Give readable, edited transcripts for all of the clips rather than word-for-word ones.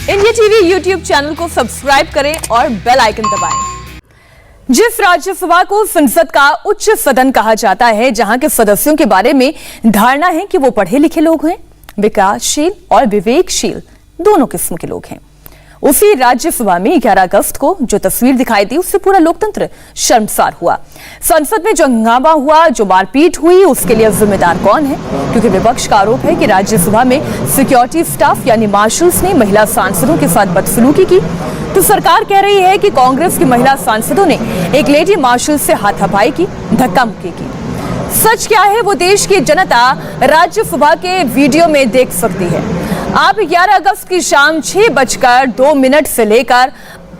India TV YouTube channel को subscribe करें और बेल आइकन दबाएं। जिस राज्यसभा को संसद का उच्च सदन कहा जाता है, जहां के सदस्यों के बारे में धारणा है कि वो पढ़े लिखे लोग हैं, विकासशील और विवेकशील दोनों किस्म के लोग हैं, उसी राज्यसभा में 11 अगस्त को जो तस्वीर दिखाई दी, उससे पूरा लोकतंत्र शर्मसार हुआ। संसद में जो हंगामा हुआ, जो मारपीट हुई, उसके लिए जिम्मेदार कौन है? क्योंकि विपक्ष का आरोप है कि राज्यसभा में सिक्योरिटी स्टाफ यानी मार्शल्स ने महिला सांसदों के साथ बदसलूकी की। तो सरकार कह रही है कि कांग्रेस की महिला सांसदों ने एक लेडी मार्शल से हाथापाई की, धक्का मुक्की की। सच क्या है, वो देश की जनता राज्यसभा के वीडियो में देख सकती है। आप 11 अगस्त की शाम 6:02 से लेकर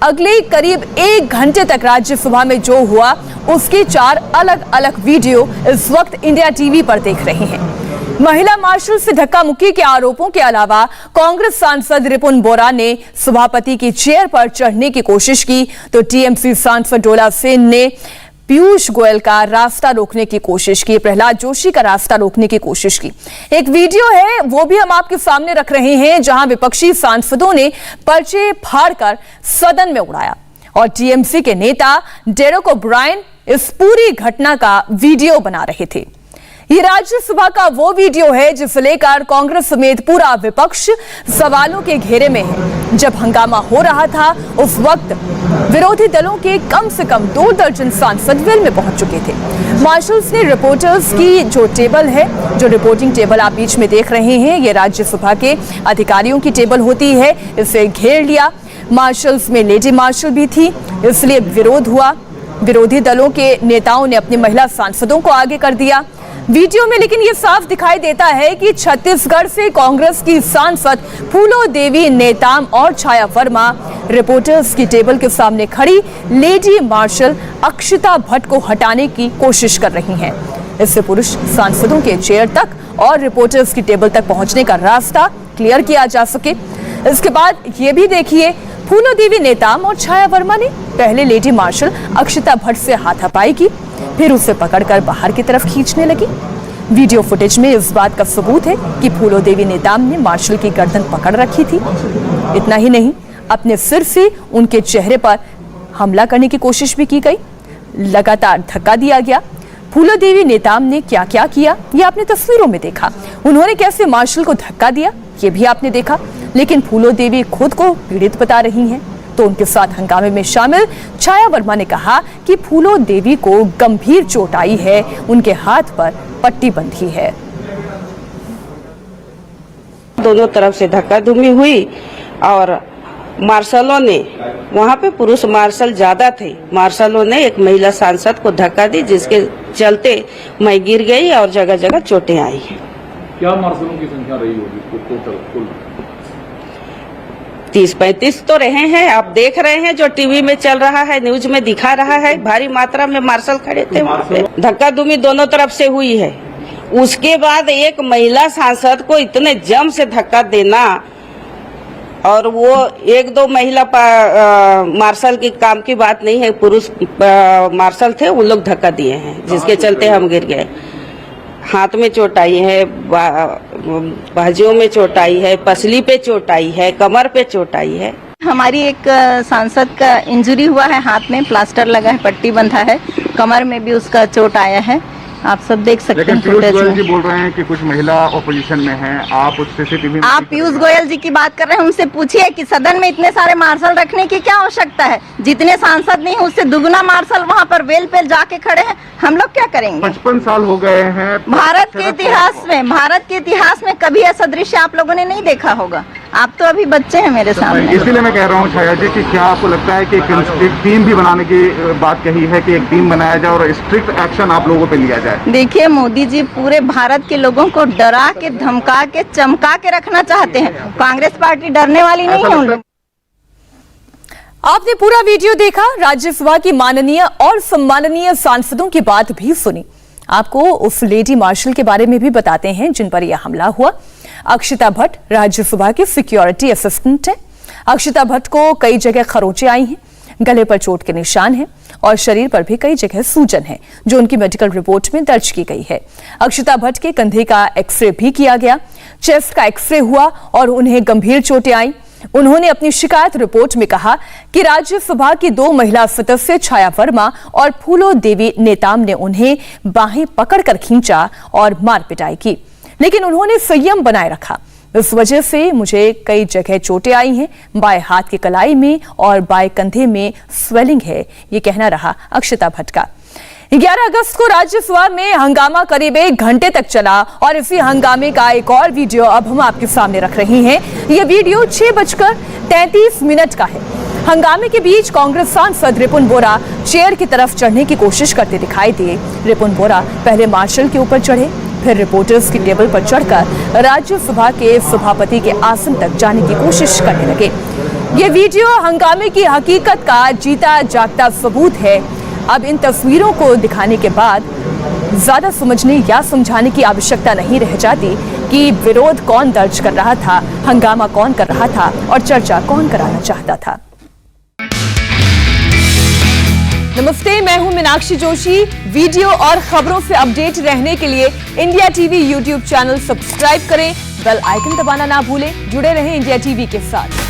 अगले करीब 1 घंटे तक राज्यसभा में जो हुआ, उसके 4 अलग अलग वीडियो इस वक्त इंडिया टीवी पर देख रहे हैं। महिला मार्शल से धक्का मुक्की के आरोपों के अलावा कांग्रेस सांसद रिपुन बोरा ने सभापति की चेयर पर चढ़ने की कोशिश की, तो टीएमसी सांसद डोला सेन ने पीयूष गोयल का रास्ता रोकने की कोशिश की, प्रहलाद जोशी का रास्ता रोकने की कोशिश की। एक वीडियो है, वो भी हम आपके सामने रख रहे हैं, जहां विपक्षी सांसदों ने पर्चे फाड़कर सदन में उड़ाया और टीएमसी के नेता डेरेक ओब्रायन इस पूरी घटना का वीडियो बना रहे थे। ये राज्यसभा का वो वीडियो है जिसे लेकर कांग्रेस समेत पूरा विपक्ष सवालों के घेरे में है। जब हंगामा हो रहा था, उस वक्त विरोधी दलों के कम से कम 2 दर्जन सांसद वेल में पहुंच चुके थे। मार्शल्स ने रिपोर्टर्स की जो टेबल है, जो रिपोर्टिंग टेबल आप बीच में देख रहे हैं, ये राज्यसभा के अधिकारियों की टेबल होती है, इसे घेर लिया। मार्शल्स में लेडी मार्शल भी थी, इसलिए विरोध हुआ। विरोधी दलों के नेताओं ने अपनी महिला सांसदों को आगे कर दिया वीडियो में। लेकिन ये साफ दिखाई देता है कि छत्तीसगढ़ से कांग्रेस की सांसद फूलो देवी नेताम और छाया वर्मा रिपोर्टर्स की टेबल के सामने खड़ी लेडी मार्शल अक्षिता भट्ट को हटाने की कोशिश कर रही हैं। इससे पुरुष सांसदों के चेयर तक और रिपोर्टर्स की टेबल तक पहुंचने का रास्ता क्लियर किया जा सके। इसके बाद ये भी देखिए, फूलो देवी नेताम और छाया वर्मा ने पहले लेडी मार्शल अक्षिता भट्ट से हाथापाई की, फिर उसे पकड़कर बाहर की तरफ खींचने लगी। वीडियो फुटेज में इस बात का सबूत है कि फूलो देवी नेताम ने मार्शल की गर्दन पकड़ रखी थी। इतना ही नहीं, अपने सिर से उनके चेहरे पर हमला करने की कोशिश भी की गई, लगातार धक्का दिया गया। फूलो देवी नेताम ने क्या क्या किया, ये आपने तस्वीरों में देखा। उन्होंने कैसे मार्शल को धक्का दिया, ये भी आपने देखा। लेकिन फूलो देवी खुद को पीड़ित बता रही हैं। तो उनके साथ हंगामे में शामिल छाया वर्मा ने कहा कि फूलो देवी को गंभीर चोट आई है, उनके हाथ पर पट्टी बंधी है। दोनों तरफ से धक्का धुमी हुई और मार्शलों ने, वहाँ पे पुरुष मार्शल ज्यादा थे, मार्शलों ने एक महिला सांसद को धक्का दी, जिसके चलते मैं गिर गई और जगह जगह चोटें आई। क्या मार्शलों की संख्या रही होगी टोटल? 30-35 तो रहे हैं। आप देख रहे हैं जो टीवी में चल रहा है, न्यूज में दिखा रहा है, भारी मात्रा में मार्शल खड़े थे वहाँ पे। धक्का धुमी दोनों तरफ से हुई है। उसके बाद एक महिला सांसद को इतने जम से धक्का देना, और वो 1-2 महिला मार्शल की काम की बात नहीं है, पुरुष मार्शल थे, उन लोग धक्का दिए हैं, जिसके चलते हम गिर गए। हाथ में चोट आई है, बाजुओं में चोट आई है, पसली पे चोट आई है, कमर पे चोट आई है। हमारी एक सांसद का इंजरी हुआ है, हाथ में प्लास्टर लगा है, पट्टी बंधा है, कमर में भी उसका चोट आया है, आप सब देख सकते हैं। पीयूष गोयल जी बोल रहे हैं कि कुछ महिला ऑपोजिशन में हैं, आप उस सीसीटीवी आप पीयूष गोयल जी की बात कर रहे हैं, उनसे पूछिए कि सदन में इतने सारे मार्शल रखने की क्या आवश्यकता है? जितने सांसद नहीं, उससे दुगुना मार्शल वहाँ पर वेल पे जाके खड़े हैं, हम लोग क्या करेंगे? 55 साल हो गए हैं। भारत के इतिहास में कभी ऐसा दृश्य आप लोगों ने नहीं देखा होगा। आप तो अभी बच्चे हैं मेरे सामने। इसीलिए मैं कह रहा हूँ छाया जी कि क्या आपको लगता है कि एक टीम भी बनाने की बात कही है कि एक टीम बनाया जाए और स्ट्रिक्ट एक्शन आप लोगों पे लिया जाए? देखिए, मोदी जी पूरे भारत के लोगों को डरा के, धमका के, चमका के रखना चाहते हैं। कांग्रेस पार्टी डरने वाली नहीं है उन लोग। आपने पूरा वीडियो देखा, राज्यसभा की माननीय और सम्माननीय सांसदों की बात भी सुनी। आपको उस लेडी मार्शल के बारे में भी बताते हैं जिन पर यह हमला हुआ। अक्षिता भट्ट राज्यसभा की सिक्योरिटी असिस्टेंट है। अक्षिता भट्ट को कई जगह खरोंचे आई हैं, गले पर चोट के निशान हैं और शरीर पर भी कई जगह सूजन है, जो उनकी मेडिकल रिपोर्ट में दर्ज की गई है। अक्षिता भट्ट के कंधे का एक्सरे भी किया गया, चेस्ट का एक्सरे हुआ और उन्हें गंभीर चोटें आई। उन्होंने अपनी शिकायत रिपोर्ट में कहा कि राज्यसभा की 2 महिला सदस्य छाया वर्मा और फूलो देवी नेताम ने उन्हें बाहें पकड़कर खींचा और मार पिटाई की, लेकिन उन्होंने संयम बनाए रखा। इस वजह से मुझे कई जगह चोटें आई हैं, बाएं हाथ की कलाई में और बाएं कंधे में स्वेलिंग है, ये कहना रहा अक्षता भट्ट का। 11 अगस्त को राज्यसभा में हंगामा करीब 1 घंटे तक चला और इसी हंगामे का एक और वीडियो अब हम आपके सामने रख रहे हैं। यह वीडियो 6:33 का है। हंगामे के बीच कांग्रेस सांसद रिपुन बोरा चेयर की तरफ चढ़ने की कोशिश करते दिखाई दिए। रिपुन बोरा पहले मार्शल के ऊपर चढ़े, फिर रिपोर्टर्स की टेबल पर चढ़कर राज्यसभा के सभापति के आसन तक जाने की कोशिश करने लगे। ये वीडियो हंगामे की हकीकत का जीता जागता सबूत है। अब इन तस्वीरों को दिखाने के बाद ज्यादा समझने या समझाने की आवश्यकता नहीं रह जाती कि विरोध कौन दर्ज कर रहा था, हंगामा कौन कर रहा था और चर्चा कौन कराना चाहता था। नमस्ते, मैं हूं मीनाक्षी जोशी। वीडियो और खबरों से अपडेट रहने के लिए India TV YouTube channel subscribe करें, बेल आइकन दबाना ना भूलें। जुड़े रहें इंडिया टीवी के साथ।